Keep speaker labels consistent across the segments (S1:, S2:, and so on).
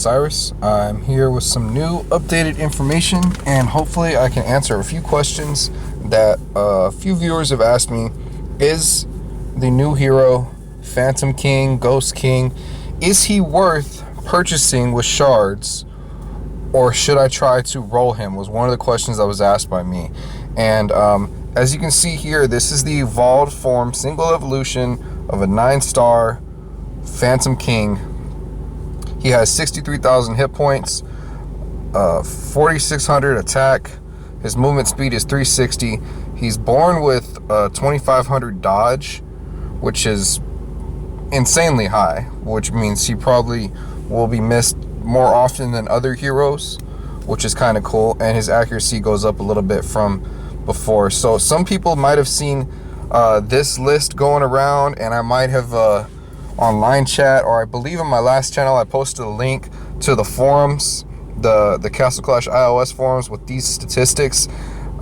S1: Cyrus. I'm here with some new updated information, and hopefully I can answer a few questions that a few viewers have asked me. Is the new hero, Phantom King, Ghost King, is he worth purchasing with shards, or should I try to roll him? Was one of the questions that was asked by me. And as you can see here, this is the evolved form, single evolution of a 9-star Phantom King. He has 63,000 hit points, 4,600 attack. His movement speed is 360. He's born with 2,500 dodge, which is insanely high, which means he probably will be missed more often than other heroes, which is kind of cool. And his accuracy goes up a little bit from before. So some people might have seen this list going around, and I might have online chat, or I believe in my last channel I posted a link to the forums, the Castle Clash iOS forums with these statistics.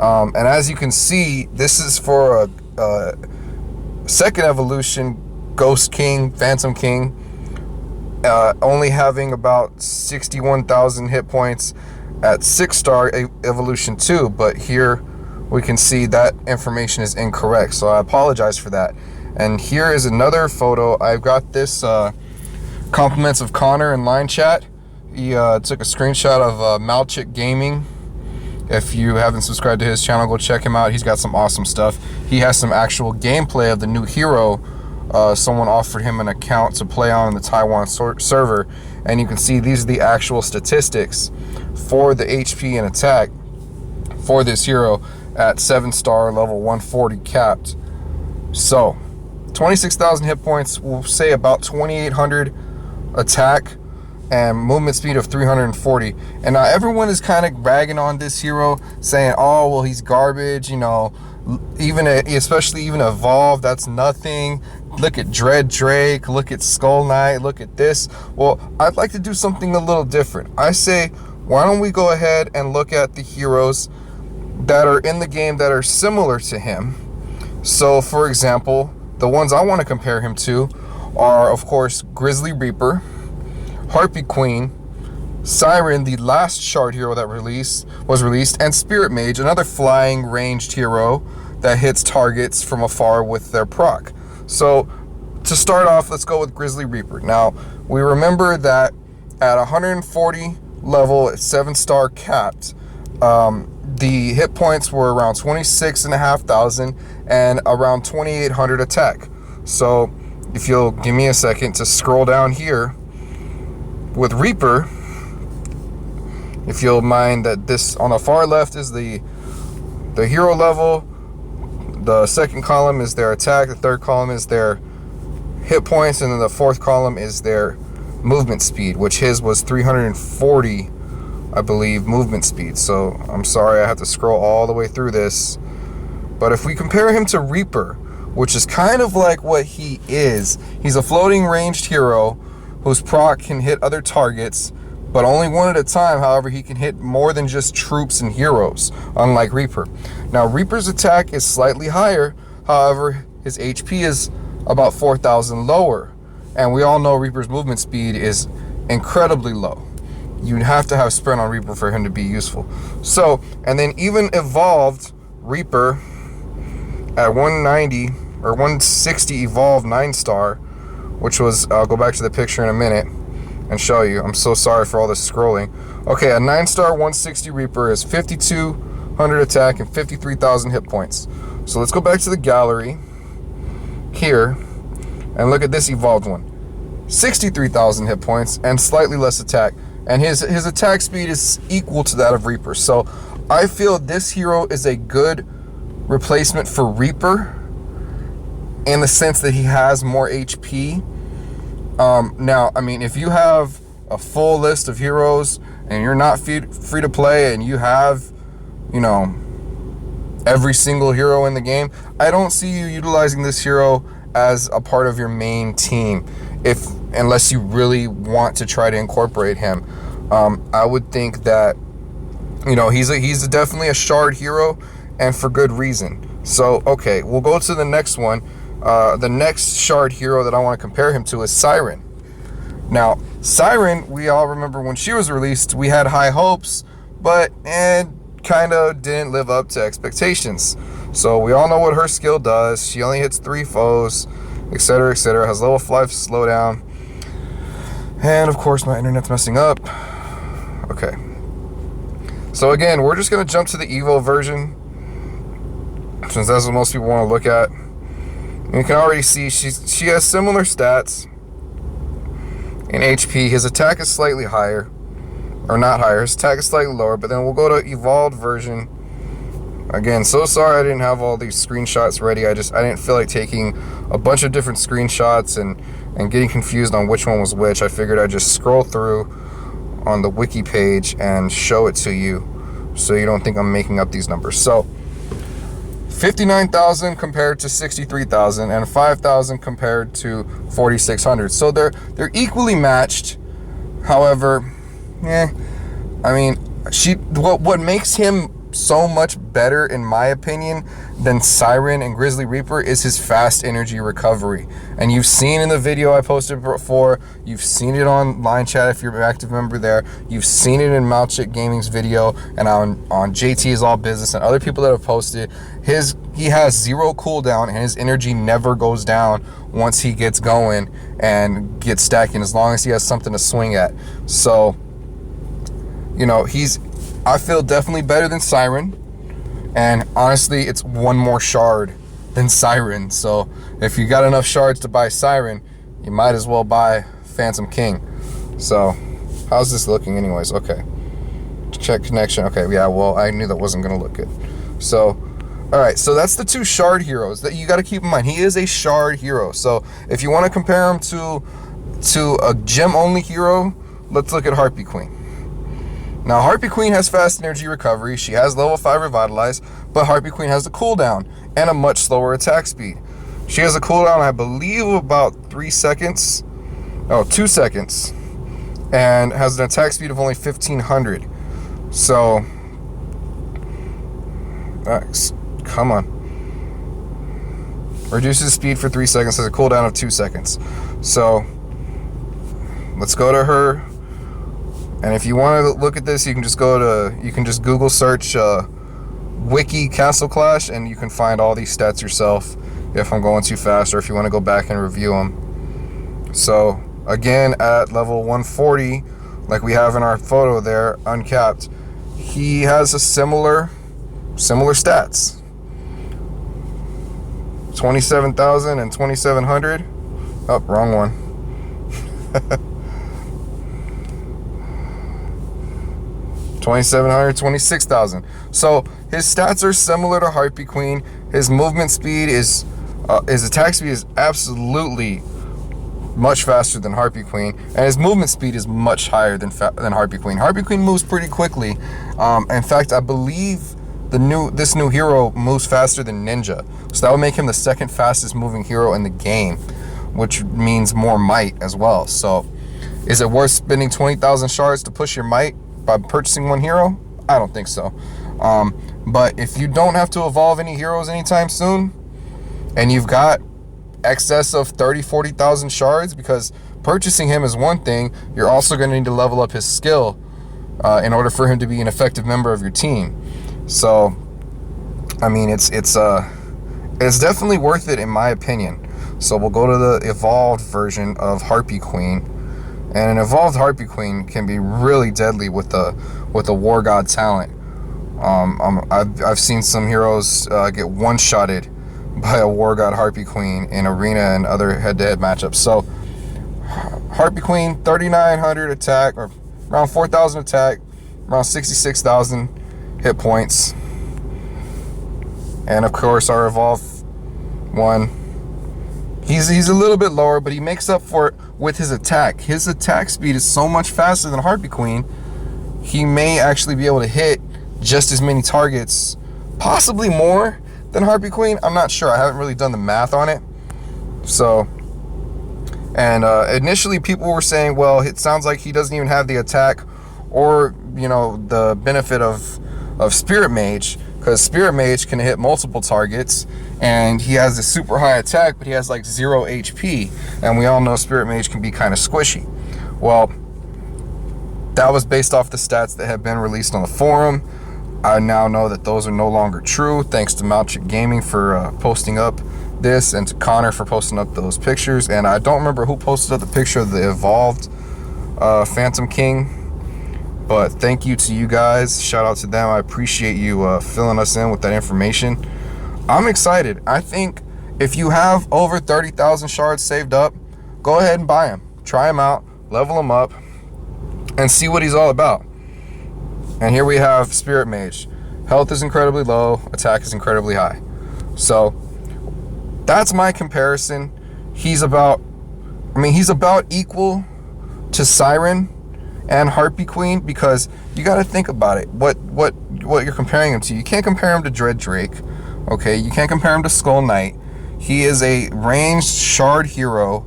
S1: And as you can see, this is for a second evolution Ghost King, Phantom King, only having about 61,000 hit points at 6-star evolution 2, but here we can see that information is incorrect, so I apologize for that. And here is another photo. I've got this compliments of Connor in line chat. He took a screenshot of Malchik Gaming. If you haven't subscribed to his channel, go check him out. He's got some awesome stuff. He has some actual gameplay of the new hero. Someone offered him an account to play on the Taiwan server, and you can see these are the actual statistics for the HP and attack for this hero at 7-star level 140 capped. So 26,000 hit points, we'll say about 2,800 attack, and movement speed of 340. And now everyone is kind of ragging on this hero, saying, oh, well, he's garbage, you know, especially even evolved, that's nothing. Look at Dread Drake, look at Skull Knight, look at this. Well, I'd like to do something a little different. I say, why don't we go ahead and look at the heroes that are in the game that are similar to him. So, for example, the ones I want to compare him to are, of course, Grizzly Reaper, Harpy Queen, Siren, the last shard hero that was released, and Spirit Mage, another flying ranged hero that hits targets from afar with their proc. So, to start off, let's go with Grizzly Reaper. Now, we remember that at 140 level, at 7-star capped, the hit points were around 26,500 and around 2,800 attack. So if you'll give me a second to scroll down here with Reaper, if you'll mind that this on the far left is the hero level, the second column is their attack, the third column is their hit points, and then the fourth column is their movement speed, which his was 340, I believe, movement speed. So I'm sorry I have to scroll all the way through this. But if we compare him to Reaper, which is kind of like what he is, he's a floating ranged hero whose proc can hit other targets, but only one at a time. However, he can hit more than just troops and heroes, unlike Reaper. Now, Reaper's attack is slightly higher. However, his HP is about 4,000 lower. And we all know Reaper's movement speed is incredibly low. You have to have sprint on Reaper for him to be useful. So, and then even evolved Reaper at 190 or 160 evolved 9-star, which was, I'll go back to the picture in a minute and show you. I'm so sorry for all this scrolling. Okay, a 9-star 160 Reaper is 5,200 attack and 53,000 hit points. So let's go back to the gallery here and look at this evolved one. 63,000 hit points and slightly less attack. And his attack speed is equal to that of Reaper. So I feel this hero is a good replacement for Reaper in the sense that he has more HP. Now, I mean, if you have a full list of heroes and you're not free to play and you have, you know, every single hero in the game, I don't see you utilizing this hero as a part of your main team, unless you really want to try to incorporate him. I would think that, you know, he's definitely a shard hero, and for good reason. So, okay, we'll go to the next one. The next shard hero that I want to compare him to is Siren. Now, Siren, we all remember when she was released, we had high hopes, but kind of didn't live up to expectations. So we all know what her skill does. She only hits 3 foes, etc., etc. Has level 5 slowdown. And of course, my internet's messing up. Okay. So again, we're just going to jump to the Evo version, since that's what most people want to look at. And you can already see she has similar stats in HP. His attack is slightly higher. Or not higher. His attack is slightly lower. But then we'll go to Evolved version. Again, so sorry I didn't have all these screenshots ready. I didn't feel like taking a bunch of different screenshots and getting confused on which one was which. I figured I'd just scroll through on the wiki page and show it to you, so you don't think I'm making up these numbers. So 59,000 compared to 63,000, and 5,000 compared to 4,600. So they're equally matched. However, I mean, what makes him so much better, in my opinion, than Siren and Grizzly Reaper is his fast energy recovery. And you've seen in the video I posted before, you've seen it on Line Chat if you're an active member there, you've seen it in Malchik Gaming's video, and on JT is All Business and other people that have posted. He has 0 cooldown, and his energy never goes down once he gets going and gets stacking, as long as he has something to swing at. So, you know, I feel definitely better than Siren, and honestly, it's 1 more shard than Siren. So if you got enough shards to buy Siren, you might as well buy Phantom King. So how's this looking anyways? Okay, check connection. Okay, yeah, well, I knew that wasn't gonna look good. So all right, so that's the 2 shard heroes that you got to keep in mind. He is a shard hero. So if you want to compare him to a gem only hero, let's look at Harpy Queen. Now, Harpy Queen has fast energy recovery. She has level 5 Revitalize, but Harpy Queen has a cooldown and a much slower attack speed. She has a cooldown, I believe, about 3 seconds. Oh, 2 seconds. And has an attack speed of only 1,500. So, come on. Reduces speed for 3 seconds, has a cooldown of 2 seconds. So, let's go to her. And if you want to look at this, you can just Google search Wiki Castle Clash, and you can find all these stats yourself if I'm going too fast, or if you want to go back and review them. So again, at level 140, like we have in our photo there, uncapped, he has a similar stats. 27,000 and 2,700. Oh, wrong one. 2,700, 26,000. So his stats are similar to Harpy Queen. His movement speed his attack speed is absolutely much faster than Harpy Queen, and his movement speed is much higher than Harpy Queen. Harpy Queen moves pretty quickly. In fact, I believe this new hero moves faster than Ninja. So that would make him the 2nd fastest moving hero in the game, which means more might as well. So is it worth spending 20,000 shards to push your might by purchasing 1 hero? I don't think so. But if you don't have to evolve any heroes anytime soon, and you've got excess of 40,000 shards, because purchasing him is one thing, you're also going to need to level up his skill in order for him to be an effective member of your team. So I mean, it's definitely worth it in my opinion. So we'll go to the evolved version of Harpy Queen. And an evolved Harpy Queen can be really deadly with the War God talent. I've seen some heroes get one-shotted by a War God Harpy Queen in arena and other head-to-head matchups. So Harpy Queen, 3,900 attack, or around 4,000 attack, around 66,000 hit points. And of course our evolved one, he's a little bit lower, but he makes up for it with his attack. His attack speed is so much faster than Harpy Queen, he may actually be able to hit just as many targets, possibly more than Harpy Queen. I'm not sure. I haven't really done the math on it. So, and initially people were saying, well, it sounds like he doesn't even have the attack or, you know, the benefit of Spirit Mage, because Spirit Mage can hit multiple targets and he has a super high attack, but he has like 0 HP, and we all know Spirit Mage can be kind of squishy. Well, that was based off the stats that have been released on the forum. I now know that those are no longer true, thanks to Malchik Gaming for posting up this, and to Connor for posting up those pictures. And I don't remember who posted up the picture of the evolved Phantom King, but thank you to you guys. Shout out to them. I appreciate you filling us in with that information. I'm excited. I think if you have over 30,000 shards saved up, go ahead and buy him. Try him out, level him up, and see what he's all about. And here we have Spirit Mage. Health is incredibly low, attack is incredibly high. So that's my comparison. He's about equal to Siren and Harpy Queen, because you got to think about it. What you're comparing him to? You can't compare him to Dread Drake. Okay, you can't compare him to Skull Knight. He is a ranged shard hero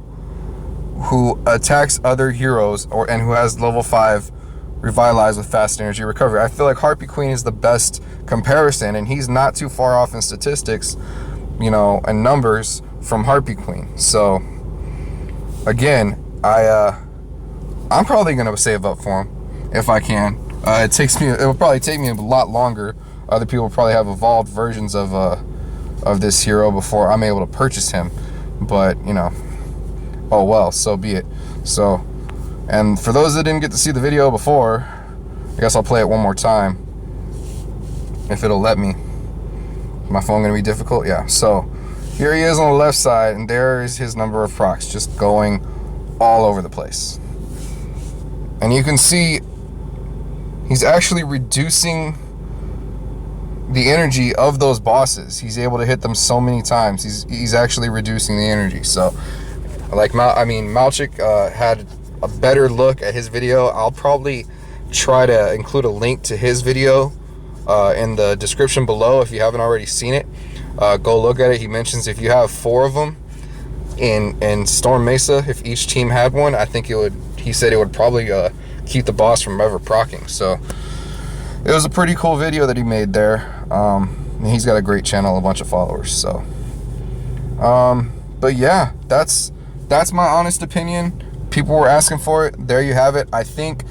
S1: who attacks other heroes, and who has level 5 Revitalize with fast energy recovery. I feel like Harpy Queen is the best comparison, and he's not too far off in statistics, you know, and numbers from Harpy Queen. So again, I'm probably gonna save up for him if I can. It will probably take me a lot longer. Other people probably have evolved versions of this hero before I'm able to purchase him, but you know, oh well, so be it. So, and for those that didn't get to see the video before, I guess I'll play it one more time if it'll let me. My phone gonna be difficult? Yeah. So here he is on the left side, and there is his number of procs just going all over the place. And you can see he's actually reducing the energy of those bosses. He's able to hit them so many times. He's actually reducing the energy. So like Malchik had a better look at his video. I'll probably try to include a link to his video in the description below if you haven't already seen it. Go look at it. He mentions if you have 4 of them in Storm Mesa, if each team had one, I think he said it would probably keep the boss from ever proccing. So it was a pretty cool video that he made there. And he's got a great channel, a bunch of followers. So but yeah, that's my honest opinion. People were asking for it. There you have it. I think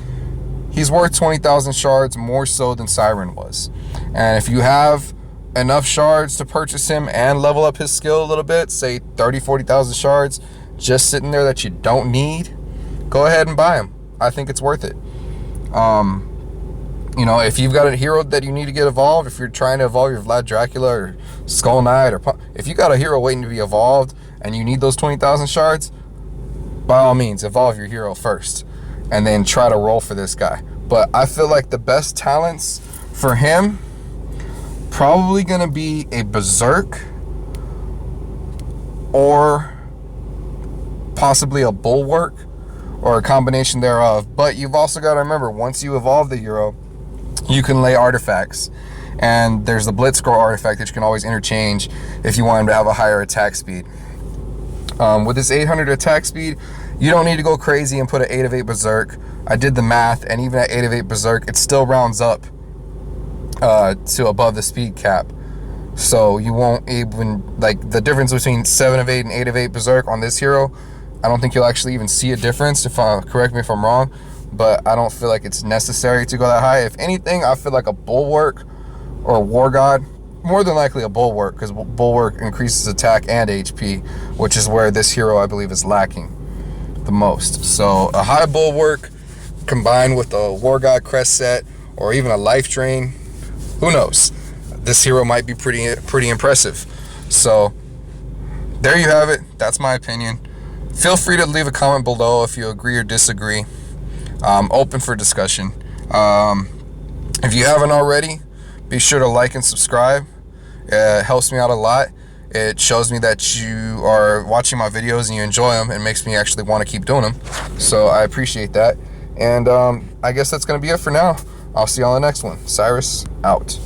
S1: he's worth 20,000 shards more so than Siren was. And if you have enough shards to purchase him and level up his skill a little bit, say 40,000 shards just sitting there that you don't need, go ahead and buy him. I think it's worth it. You know, if you've got a hero that you need to get evolved, if you're trying to evolve your Vlad Dracula or Skull Knight, or if you got a hero waiting to be evolved and you need those 20,000 shards, by all means, evolve your hero first and then try to roll for this guy. But I feel like the best talents for him probably gonna be a Berserk or possibly a Bulwark or a combination thereof. But you've also got to remember, once you evolve the hero, you can lay artifacts, and there's the Blitzscore artifact that you can always interchange if you want him to have a higher attack speed. With this 800 attack speed, you don't need to go crazy and put an 8 of 8 Berserk. I did the math, and even at 8 of 8 Berserk, it still rounds up to above the speed cap. So you won't even, like, the difference between 7 of 8 and 8 of 8 Berserk on this hero, I don't think you'll actually even see a difference. Correct me if I'm wrong, but I don't feel like it's necessary to go that high. If anything, I feel like a Bulwark or a War God, more than likely a Bulwark, because Bulwark increases attack and HP, which is where this hero, I believe, is lacking the most. So a high Bulwark combined with a War God crest set, or even a life drain, who knows? This hero might be pretty impressive. So there you have it. That's my opinion. Feel free to leave a comment below if you agree or disagree. I'm open for discussion. If you haven't already, be sure to like and subscribe. It helps me out a lot. It shows me that you are watching my videos and you enjoy them, and makes me actually want to keep doing them. So I appreciate that. And I guess that's going to be it for now. I'll see you on the next one. Cyrus, out.